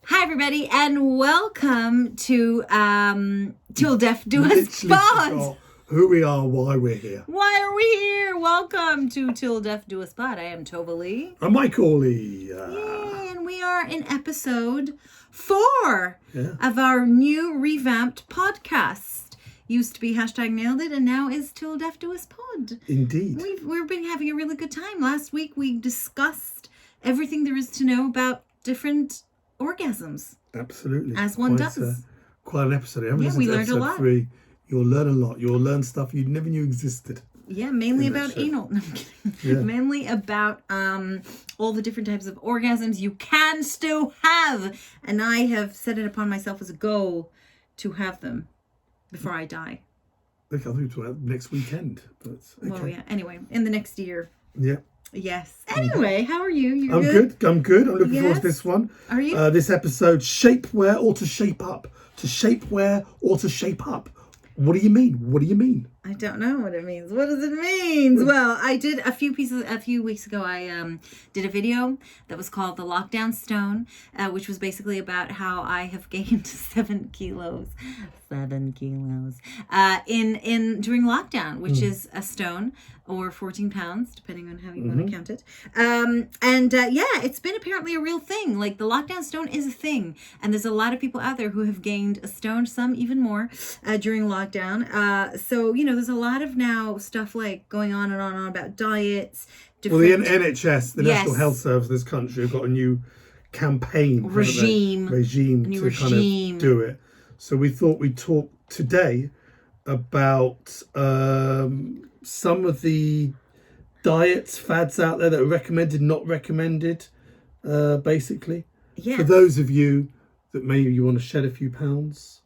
Hi everybody and welcome to Till Death Do Us Pod. Who we are, why we're here. Why are we here? Welcome to Till Death Do Us Pod. I am Tova Lee. I'm Michael Lee. Yay, and we are in episode 4 of our new revamped podcast. Used to be #Nailed It and now is Till Death Do Us Pod. Indeed. We've been having a really good time. Last week we discussed everything there is to know about different orgasms. Absolutely. As one does. Quite an episode. I haven't listened we to learned a lot. 3. You'll learn a lot. You'll learn stuff you never knew existed. Yeah, mainly about anal. No, I'm kidding. Yeah. Mainly about all the different types of orgasms you can still have. And I have set it upon myself as a goal to have them before I die. Look, I think it's next weekend. But okay. Well, yeah. Anyway, in the next year. Yeah. Yes. Anyway, how are you? I'm good. I'm looking forward to this one. Are you? This episode, shapewear or to shape up. To shapewear or to shape up. What do you mean? What do you mean? I don't know what it means. What does it mean? Well, I did a few weeks ago. I did a video that was called The Lockdown Stone, which was basically about how I have gained 7 kilos. 7 kilos. During lockdown, which is a stone or 14 pounds, depending on how you want to count it. It's been apparently a real thing. Like the lockdown stone is a thing. And there's a lot of people out there who have gained a stone, some even more, during lockdown. So, there's a lot of now stuff like going on and on about diets. Well, the NHS, the National Health Service of this country, have got a new campaign. Regime to kind of do it. So we thought we'd talk today about some of the diets, fads out there that are recommended, not recommended, basically. Yeah. For those of you that maybe you want to shed a few pounds,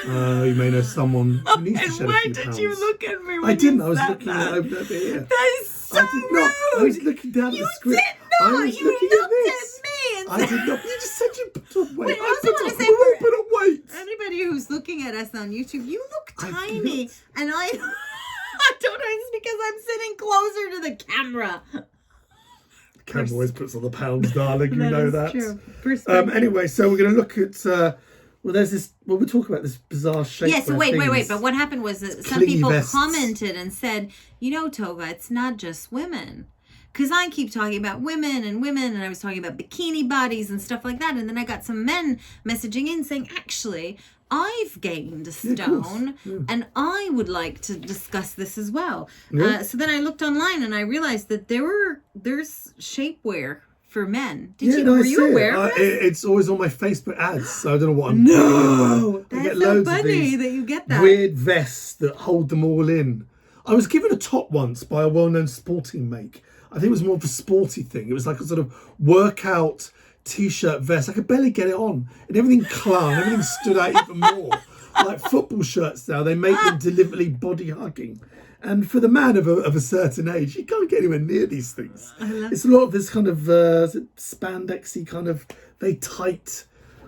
you may know someone who needs to shed a few pounds. Why did you look at me when I didn't. You I was said looking that? over here. That is so rude. I was looking down at the script. You did not. I was You looking looked at this. at me and I did not. You just said you put on weight. Wait, I also want to say we all put on weight. Anybody who's looking at us on YouTube, you look tiny, and I don't know. It's because I'm sitting closer to the camera. The camera always puts on the pounds, darling. You know that. True. Anyway, so we're going to look at. There's this. Well, we'll talk about this bizarre shape. Yeah. So wait. But what happened was that some people commented and said, Tova, it's not just women. Because I keep talking about women, and I was talking about bikini bodies and stuff like that. And then I got some men messaging in saying, actually, I've gained a stone, and I would like to discuss this as well. Yeah. So then I looked online, and I realized that there's shapewear for men. Were you aware of this? It's always on my Facebook ads, so I don't know what I'm doing. No, that's so funny that you get that. Weird vests that hold them all in. I was given a top once by a well-known sporting make. I think it was more of a sporty thing. It was like a sort of workout t-shirt vest. I could barely get it on. And everything clung. Everything stood out even more. Like football shirts now, they make them deliberately body-hugging. And for the man of a certain age, you can't get anywhere near these things. It's a lot of this kind of spandexy kind of, very tight.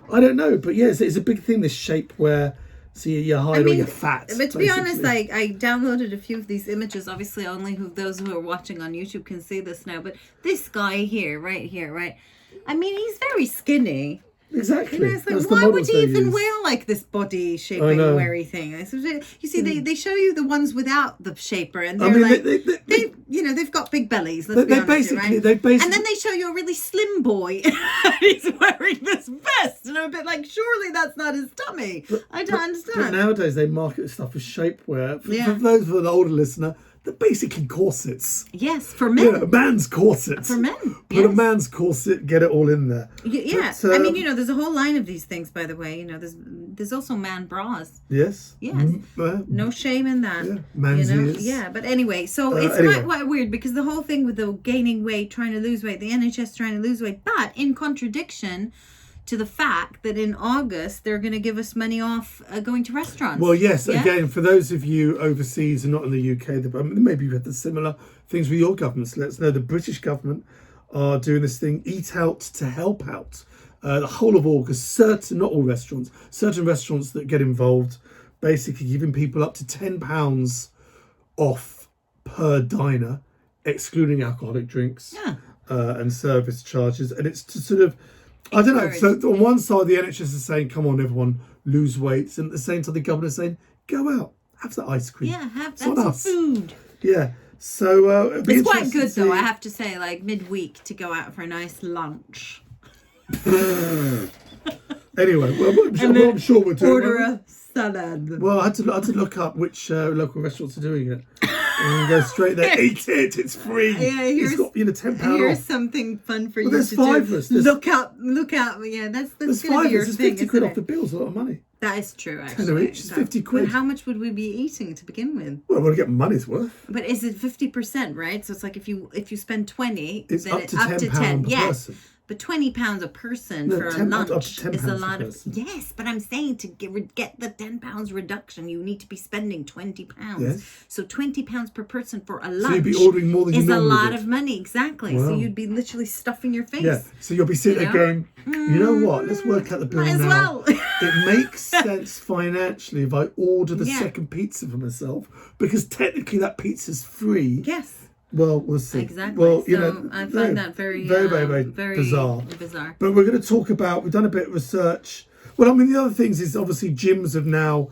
I don't know. But yes, it's a big thing, this shape where... So you're high or you're fat. But to be honest, I downloaded a few of these images. Obviously, only those who are watching on YouTube can see this now. But this guy here, right? I mean, he's very skinny. Exactly. It's like, why would he even wear like this body shaping weary thing? You see, they show you the ones without the shaper, and they're they've got big bellies. Let's be honest, right? And then they show you a really slim boy. He's wearing this vest, and I'm a bit like, surely that's not his tummy. I don't understand. But nowadays they market stuff as shapewear. For those of an older listener, they're basically corsets. Yes, for men. A man's corset. For men. Put a man's corset, get it all in there. Yeah. But, I mean, there's a whole line of these things, by the way. There's also man bras. Yes. Yes. No shame in that. Yeah. Man's ears. Yeah, but anyway, so it's quite weird because the whole thing with the gaining weight, trying to lose weight, the NHS trying to lose weight, but in contradiction to the fact that in August they're going to give us money off going to restaurants. Well, yes. Yeah? Again, for those of you overseas and not in the UK, maybe you've had the similar things with your governments. Let us know. The British government are doing this thing, Eat Out to Help Out. The whole of August, not all restaurants, certain restaurants that get involved, basically giving people up to £10 off per diner, excluding alcoholic drinks and service charges. And it's to sort of I don't know. So on one side, the NHS is saying, "Come on, everyone, lose weight," and at the same time, the government is saying, "Go out, have that ice cream." Yeah, have some food. Yeah. So it's quite good though. I have to say, like midweek, to go out for a nice lunch. Anyway, I'm sure we're doing. Order a salad. Well, I had to look up which local restaurants are doing it. And go straight there, eat it. It's free. Yeah, it's got £10 here's off. Something fun for you there's to five do. of us. Look out! Yeah, that's there's gonna five be your of us. thing. 50 quid off the bill's a lot of money. That is true. Actually, 10 each is 50 quid. But how much would we be eating to begin with? Well, I want to get money's worth. But is it 50%? Right. So it's like if you spend 20, it's then up it's to up to 10. per Yes. person. But £20 a person for a lunch is a lot of. Yes, but I'm saying to get the £10 reduction, you need to be spending £20. Yes. So £20 per person for a lunch. So you'd be ordering more than you normally is a lot would. of money, exactly. Wow. So you'd be literally stuffing your face. Yeah. So you'll be sitting there going, you know what? Let's work out the bill Might as now. well. It makes sense financially if I order the second pizza for myself because technically that pizza's free. Yes. Well, we'll see. Exactly. Well, so I find that very bizarre. Bizarre. But we're going to talk about. We've done a bit of research. Well, I mean, the other things is obviously gyms have now,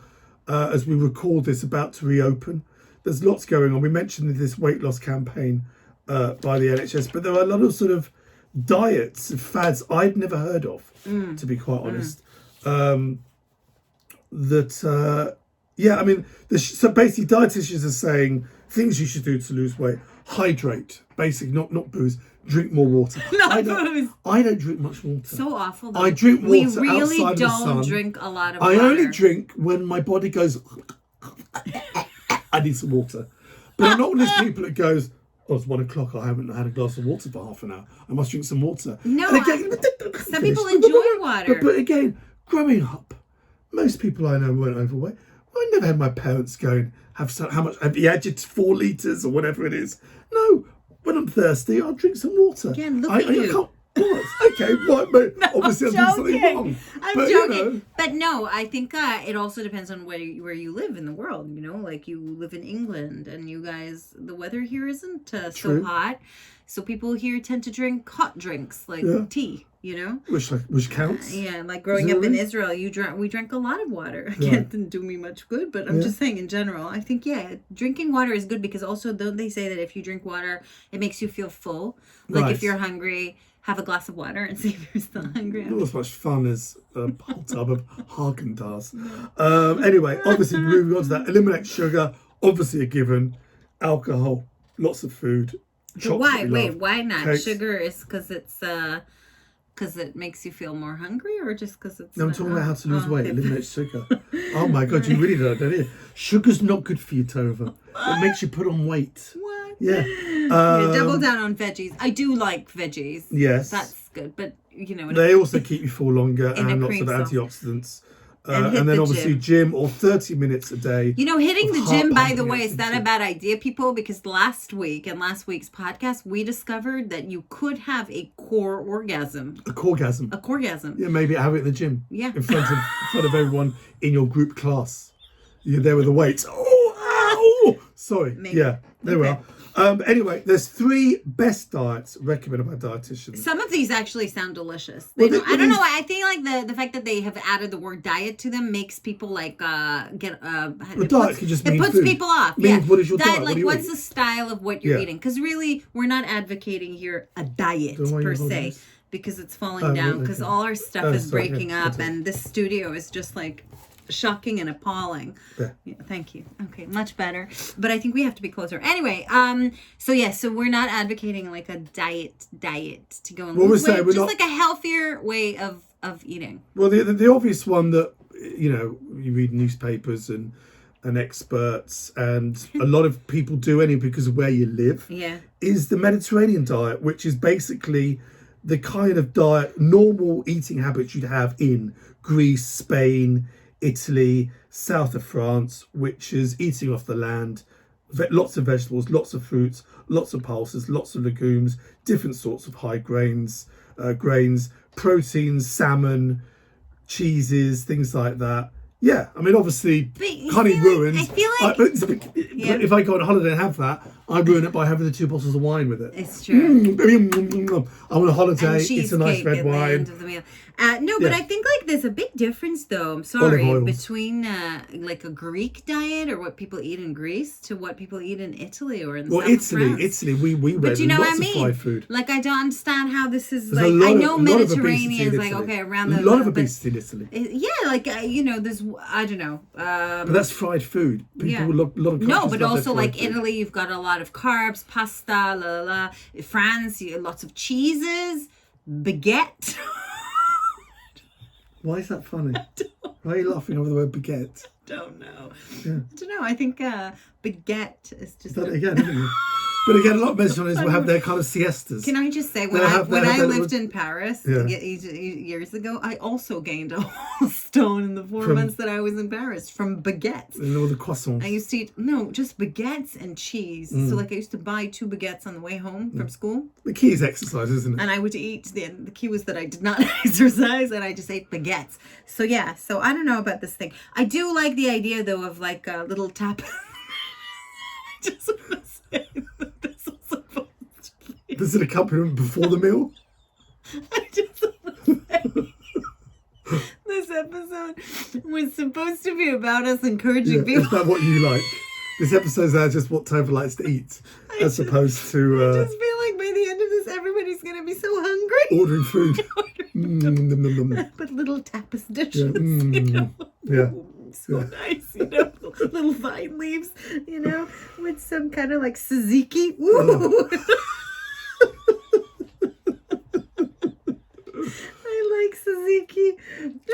as we record this, about to reopen. There's lots going on. We mentioned this weight loss campaign by the NHS, but there are a lot of sort of diets and fads I'd never heard of, to be quite honest. I mean, so basically, dietitians are saying things you should do to lose weight. Hydrate, basically, not booze. Drink more water. Booze. I don't drink much water. So awful. Though. I drink water we really outside don't the sun. Drink a lot of water. I only drink when my body goes, I need some water. But I'm not one of those people that goes, oh, it's 1 o'clock, I haven't had a glass of water for half an hour. I must drink some water. No, and again, some people enjoy water. But again, growing up, most people I know weren't overweight. I never had my parents going, how much, have you had your 4 litres or whatever it is? No, when I'm thirsty, I'll drink some water. Again, look at you. I can't, what? Okay, right, but no, obviously I'm doing something wrong. I'm joking. You know. But no, I think it also depends on where you live in the world. You know, like you live in England and you guys, the weather here isn't so hot. So people here tend to drink hot drinks like tea, you know? Which counts. Yeah, like growing up in Israel, we drank a lot of water. Again, it didn't do me much good, but I'm just saying in general, I think, drinking water is good because also don't they say that if you drink water, it makes you feel full? Like if you're hungry, have a glass of water and see if you're still hungry. Not as much fun as a whole tub of Haagen-Dazs. Anyway, obviously moving on to that, eliminate sugar, obviously a given, alcohol, lots of food. But why? Wait, why not? Cakes. Sugar is because it makes you feel more hungry, or just because it's. No, I'm talking about how to lose weight. Eliminate sugar. Oh my God, you really don't you? Sugar's not good for you, Tova. It makes you put on weight. What? Yeah. Double down on veggies. I do like veggies. Yes. That's good, but you know. They also keep you full longer and lots of antioxidants. And then obviously gym or 30 minutes a day. You know, hitting the gym, by the way, is that a bad idea, people? Because last week's podcast, we discovered that you could have a core orgasm. A coregasm. A coregasm. Yeah, maybe have it in the gym. Yeah. In front of everyone in your group class. You're there with the weights. Oh, ow! Sorry. Maybe. Yeah, there we are. Anyway, there's 3 best diets recommended by dietitians. Some of these actually sound delicious. I don't know. I think like the fact that they have added the word diet to them makes people like get diet can just mean it puts food. people off. What is your diet? Like what's the style of what you're eating? Because really, we're not advocating here a diet per se, because it's falling down. Because all our stuff is breaking up, and this studio is just like shocking and appalling. Yeah, thank you. Okay, much better. But I think we have to be closer. Anyway, so we're not advocating like a diet to go and lose weight. Just like a healthier way of eating. Well, the obvious one that you read newspapers and experts and a lot of people do anyway because of where you live. Yeah, is the Mediterranean diet, which is basically the kind of diet, normal eating habits you'd have in Greece, Spain, Italy, south of France, which is eating off the land, lots of vegetables, lots of fruits, lots of pulses, lots of legumes, different sorts of high grains, proteins, salmon, cheeses, things like that. Yeah, I mean, obviously, honey ruins. I feel like but if I go on holiday and have that, I ruin it by having the 2 bottles of wine with it. It's true. I'm on a holiday. And It's a nice cheesecake red at the wine. end of the meal. No, but Yeah. I think like there's a big difference though. I'm Olive sorry, oils. between like a Greek diet or what people eat in Greece to what people eat in Italy or in the Well, south of France. Italy, we But read you know lots what I of mean? fried food. Like I don't understand how this is There's like. a lot I of- know a lot of obesity Mediterranean is in like Italy. okay around the A lot of but obesity in Italy. yeah, like you know, there's I don't know. But that's fried food. People, Yeah. a lot of countries No, but love their also fried like food. Italy, you've got a lot of carbs, pasta, la la la. France, lots of cheeses, baguette. Why is that funny? Why are you laughing over the word baguette? Don't know. Yeah. I don't know. I think baguette is just. Done it again, haven't you? But again, a lot of Mediterraneans will have their kind of siestas. Can I just say, when They'll I have lived their- in Paris Yeah. years ago, I also gained a whole stone in the 4 months that I was in Paris from baguettes. And all the croissants. I used to eat, no, just baguettes and cheese. So like I used to buy 2 baguettes on the way home from school. The key is exercise, isn't it? And I would eat, the key was that I did not exercise and I just ate baguettes. So yeah, so I don't know about this thing. I do like the idea though of like a little tap. I just want to say that this was supposed to be. This is an accompaniment before the meal. I just want to say this episode was supposed to be about us encouraging Yeah, people. it's about what you like. This episode's just what Tova likes to eat, as opposed to I just feel like by the end of this, everybody's going to be so hungry. ordering food. Nom, nom, nom. But little tapas Yeah. dishes, you know. Yeah. So nice, you know, little vine leaves, you know, with some kind of like tzatziki. Ooh. I like tzatziki.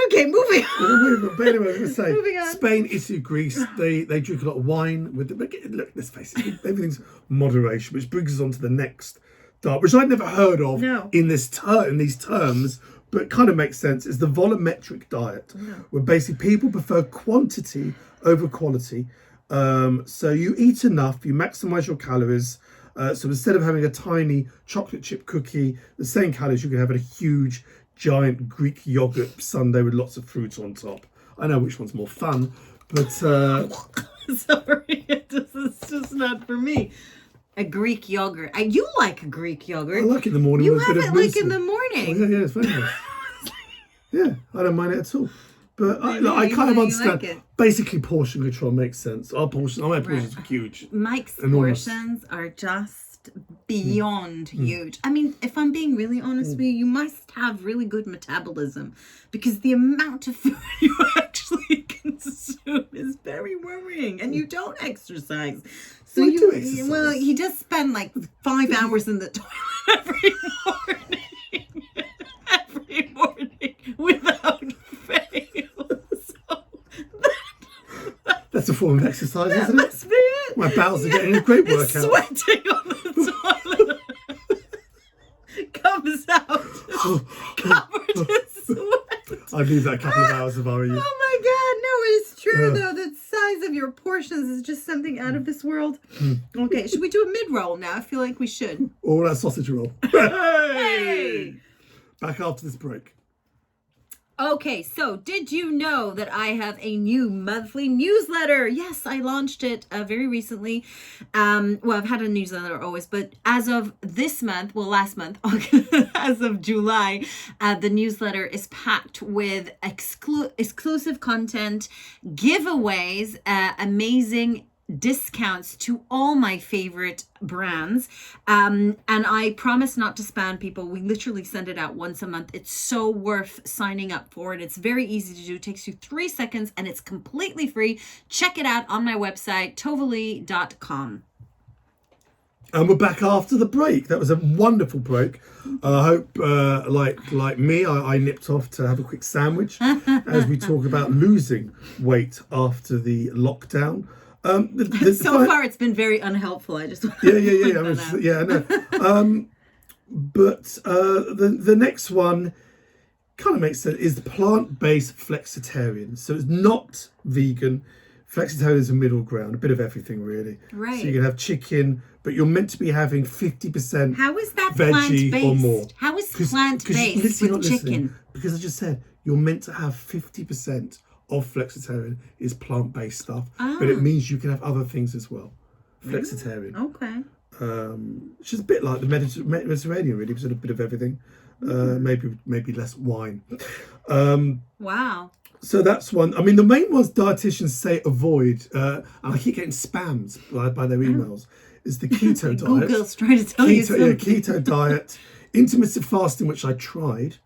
Okay, moving on. But anyway, I was going to say, Moving on. Spain, Italy, Greece, they drink a lot of wine. Look, let's face it, everything's moderation, which brings us on to the next diet, which I'd never heard of No. in these terms, but kind of makes sense. It's the volumetric diet, where basically people prefer quantity over quality. So you eat enough, you maximize your calories. So instead of having a tiny chocolate chip cookie, the same calories, you can have a huge, giant Greek yogurt sundae with lots of fruit on top. I know which one's more fun, but Sorry, it's just not for me. A Greek yogurt. You like a Greek yogurt. I like it in the morning. You with a have bit it of like in muesli. the Oh, morning. yeah, it's very nice. Yeah, I don't mind it at all. But I Really? kind of You understand. like it? Basically, portion control makes sense. My portions are huge. Mike's Enormous. portions are just beyond huge. I mean, if I'm being really honest with you, you must have really good metabolism because the amount of food you actually consume is very worrying, and you don't exercise. So I do exercise. well, he does spend like 5 hours in the toilet every morning, every morning without fail. So That's a form of exercise, that isn't it? must be it. My bowels are getting a great It's workout. sweating on the toilet. Comes out covered in sweat. I'd leave that a couple of hours if I were you. Oh my god, no, it's true though. The size of your portions is just something out of this world. Okay, should we do a mid-roll now? I feel like we should. Or that sausage roll. Hey! Back after this break. Okay, so did you know that I have a new monthly newsletter? Yes, I launched it very recently. Well, I've had a newsletter always, but as of this month, well, last month, as of July, the newsletter is packed with exclusive content, giveaways, amazing discounts to all my favorite brands, and I promise not to spam people. We literally send it out once a month. It's so worth signing up for it. It's very easy to do. It takes you 3 seconds and it's completely free. Check it out on my website, tovalee.com. And we're back after the break. That was a wonderful break. I hope, like me, I nipped off to have a quick sandwich as we talk about losing weight after the lockdown. So far, it's been very unhelpful. I just want to I know. But the next one kind of makes sense. Is the plant-based flexitarian. So it's not vegan. Flexitarian is a middle ground, a bit of everything really. Right. So you can have chicken, but you're meant to be having 50%. How is that veggie plant-based? or more. How is 'Cause plant-based you're with not listening. chicken? Because I just said you're meant to have 50% of flexitarian is plant-based stuff, but it means you can have other things as well. flexitarian. Okay. She's a bit like the Mediterranean, really, sort of a bit of everything. Maybe less wine. Wow. So that's one. I mean, the main ones dietitians say avoid, and I keep getting spammed by their emails, is the keto diet. Google's trying to tell you something. Keto diet, intermittent fasting, which I tried.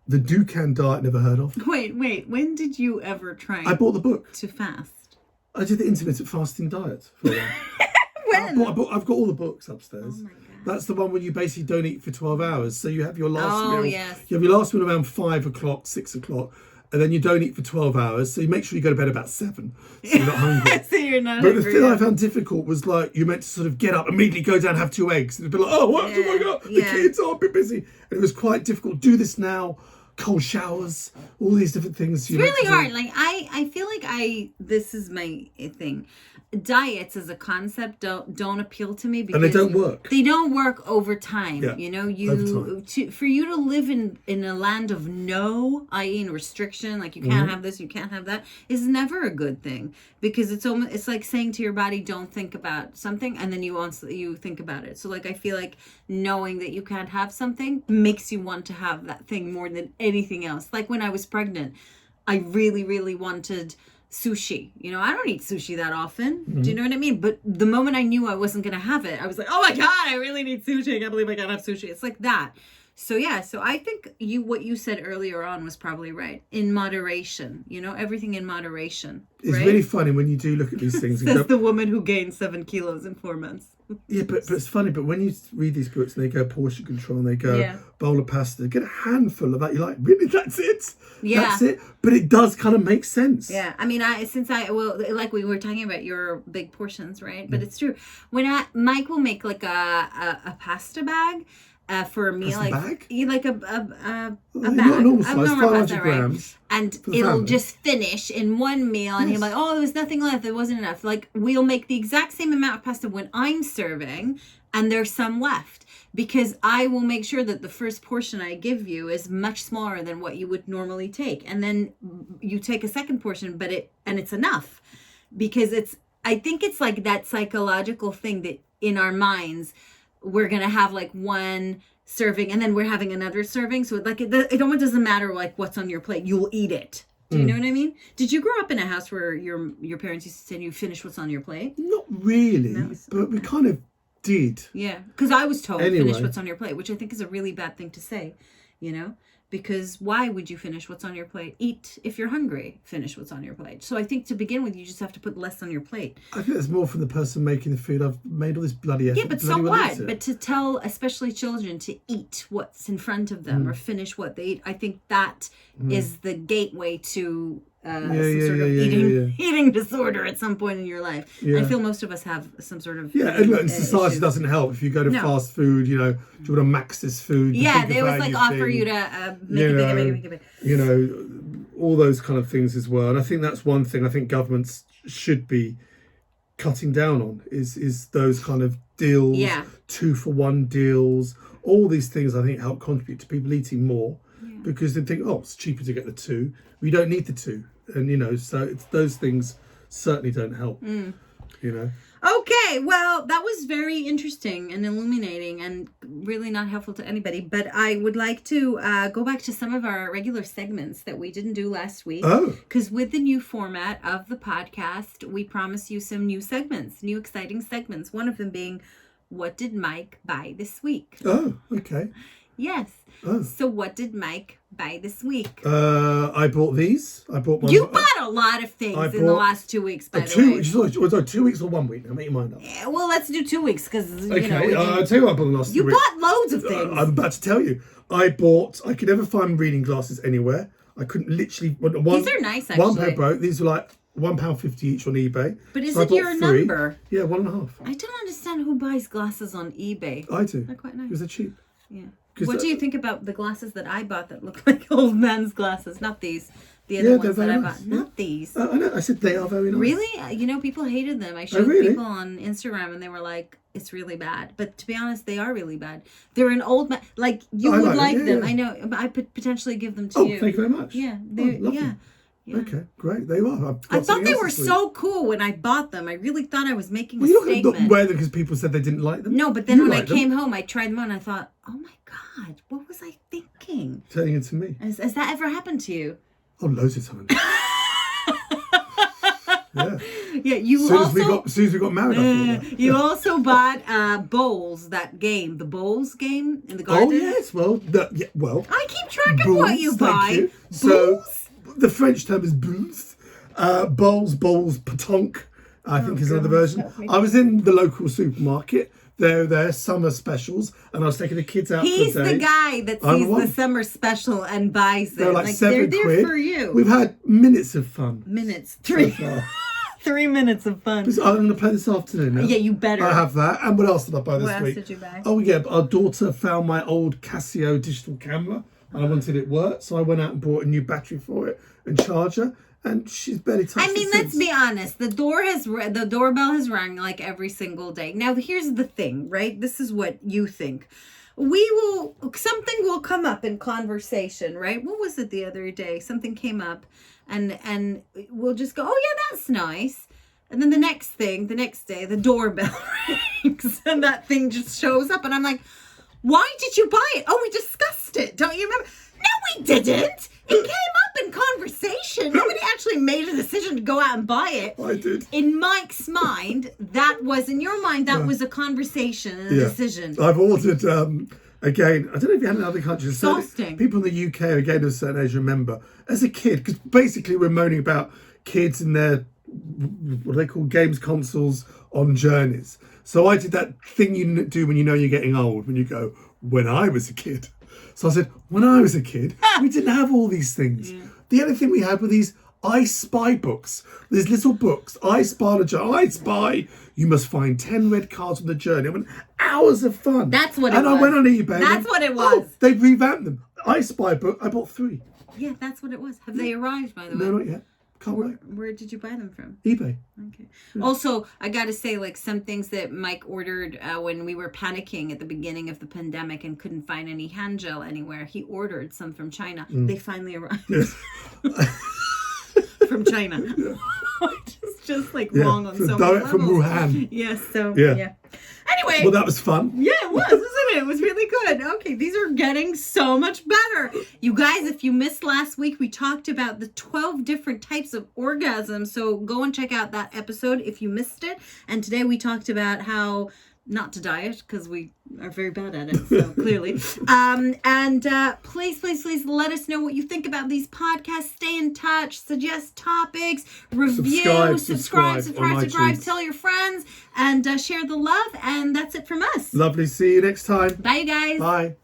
The Dukan diet, never heard of. Wait. When did you ever try I bought the book. to fast? I did the intermittent fasting diet for a while. When? I've got all the books upstairs. Oh my God. That's the one where you basically don't eat for 12 hours. So you have your last meal. Yes. You have your last meal around 5 o'clock, 6 o'clock. And then you don't eat for 12 hours. So you make sure you go to bed about 7. So you're not hungry. So you're not But hungry. the thing I found difficult was like, you meant to sort of get up, immediately go down, have 2 eggs. And it'd be like, oh, what? Oh my God, the kids are a bit busy. And it was quite difficult. Do this now. Cold showers, all these different things. It's really hard. Like I feel like this is my thing. Diets as a concept don't appeal to me because and they don't work. They don't work over time. Yeah, You know, for you to live in a land of no, i.e. in restriction, like you can't have this, you can't have that, is never a good thing, because it's like saying to your body, don't think about something, and then you think about it. So like I feel like knowing that you can't have something makes you want to have that thing more than anything else. Like when I was pregnant, I really, really wanted sushi. You know, I don't eat sushi that often. Do you know what I mean? But the moment I knew I wasn't going to have it, I was like, oh my God, I really need sushi. I can't believe I can't have sushi. It's like that. So yeah, so I think what you said earlier on was probably right. In moderation, you know, everything in moderation. It's right? really funny when you do look at these things. Says the woman who gained 7 kilos in 4 months. Yeah, but it's funny. But when you read these books and they go portion control and they go bowl of pasta, get a handful of that. You're like, really? That's it? Yeah. That's it? But it does kind of make sense. Yeah. I mean, like we were talking about your big portions, right? But it's true. When Mike will make like a pasta bag, for a meal, Pasta like bag? like a bag, Not a normal size, normal 500 pasta, right? grams. And the it'll family. just finish in one meal, and he'll be like, oh, there was nothing left, there wasn't enough. Like we'll make the exact same amount of pasta when I'm serving, and there's some left, because I will make sure that the first portion I give you is much smaller than what you would normally take, and then you take a second portion, and it's enough, because I think it's like that psychological thing that in our minds we're gonna have like one serving and then we're having another serving, so like it almost doesn't matter like what's on your plate, you'll eat it. Do you know what I mean? Did you grow up in a house where your parents used to say you finish what's on your plate? Not really, but we kind of did. Yeah, because I was told Anyway. finish what's on your plate, which I think is a really bad thing to say, you know, because why would you finish what's on your plate? Eat if you're hungry, finish what's on your plate. So I think to begin with, you just have to put less on your plate. I think that's more from the person making the food. I've made all this bloody effort. Yeah, but so what? But to tell especially children to eat what's in front of them or finish what they eat, I think that is the gateway to eating disorder at some point in your life. Yeah. I feel most of us have some sort of and look, society issues. doesn't help if you go to fast food. You know, do you want to max this food? Yeah, they always like offer you to make it big. You know, all those kind of things as well. And I think that's one thing I think governments should be cutting down on is those kind of deals, 2-for-1 deals. All these things I think help contribute to people eating more because they think, oh, it's cheaper to get the 2. We don't need the 2. And, you know, so those things certainly don't help, you know. Okay, well, that was very interesting and illuminating and really not helpful to anybody. But I would like to go back to some of our regular segments that we didn't do last week. Oh. Because with the new format of the podcast, we promise you some new segments, new exciting segments. One of them being, what did Mike buy this week? Oh, okay. Yes. Oh. So what did Mike buy this week? I bought these. I bought one. You bought a lot of things in the last 2 weeks, by the way. Sorry, 2 weeks or 1 week? Now, make your mind up. Yeah, well, let's do 2 weeks because, Okay, you know. I'll tell you what I bought in the last 2 You weeks. bought loads of things. I'm about to tell you. I could never find reading glasses anywhere. I couldn't literally. These are nice, actually. One pair broke. These were like £1.50 each on eBay. But is So I it bought your 3. number? Yeah, 1.5. I don't understand who buys glasses on eBay. I do. They're quite nice. Because they're cheap. Yeah. What do you think about the glasses that I bought that look like old man's glasses? Not these. The other ones that I bought. Yeah. Not these. I know. I said they are very nice. Really? You know, people hated them. I showed people on Instagram and they were like, it's really bad. But to be honest, they are really bad. They're an old man. Like, you would like them. I know. But I could potentially give them to you. Oh, thank you very much. Yeah. Lovely. Yeah. Okay, great. There you are. I thought they were so cool when I bought them. I really thought I was making a You're statement. not wear them because people said they didn't like them. No, but then when I came home, I tried them on. I thought, oh my God, what was I thinking? Turning into me. Has that ever happened to you? Oh, loads of times. Yeah. Yeah, you As soon as we got married, I thought that. You also bought Bowls, that game, the Bowls game in the garden. Oh yes, well, I keep track of what you buy. Thank you. So the French term is booze. Bowls, pétanque, I think is another version. I was in the local supermarket. Their summer specials, and I was taking the kids out. He's for a day. the guy that sees the summer special and buys it. They're like £7. They're there for you. We've had minutes of fun. Minutes. 3 minutes of fun. I'm going to play this afternoon now. Yeah, you better. I have that. And what else did I buy this week? What else did you buy? Oh, yeah. Our daughter found my old Casio digital camera, and I wanted it worked, so I went out and bought a new battery for it and charger. And she's barely touched it let's be honest. The doorbell has rung like every single day. Now, here's the thing, right? This is what you think. Something will come up in conversation, right? What was it the other day? Something came up and we'll just go, oh yeah, that's nice. And then the next day, the doorbell rings and that thing just shows up. And I'm like, why did you buy it? Oh, we discussed it. Don't you remember? No, we didn't. It came up in conversation. Nobody actually made a decision to go out and buy it. I did. In Mike's mind, that was, in your mind, that was a conversation and a decision. I've ordered, again, I don't know if you had in other countries. Exhausting. People in the UK, again, of a certain age, remember, as a kid, because basically we're moaning about kids and their, what do they call, games consoles on journeys. So I did that thing you do when you know you're getting old, when you go, when I was a kid. So I said, when I was a kid, we didn't have all these things. Yeah. The only thing we had were these I Spy books. These little books. I Spy on a journey. I Spy. You must find 10 red cards on the journey. I meant hours of fun. That's what it was. And I went on eBay. That's what it was. Oh, they've revamped them. I Spy book. I bought 3. Yeah, that's what it was. Have they arrived, by the way? No, not yet. Can't wait. Where did you buy them from? eBay. Okay. Yeah. Also, I got to say, like, some things that Mike ordered when we were panicking at the beginning of the pandemic and couldn't find any hand gel anywhere. He ordered some from China. They finally arrived. Yes. From China. Yeah. just like wrong on so many levels. From Wuhan. Yes, so yeah. Anyway. Well, that was fun. Yeah, it was, wasn't it? It was really good. Okay, these are getting so much better. You guys, if you missed last week, we talked about the 12 different types of orgasms. So go and check out that episode if you missed it. And today we talked about how not to diet, because we are very bad at it, so clearly. Please let us know what you think about these podcasts. Stay in touch, suggest topics, review, subscribe, tell your friends, and share the love. And that's it from us. Lovely. See you next time. Bye, you guys. Bye.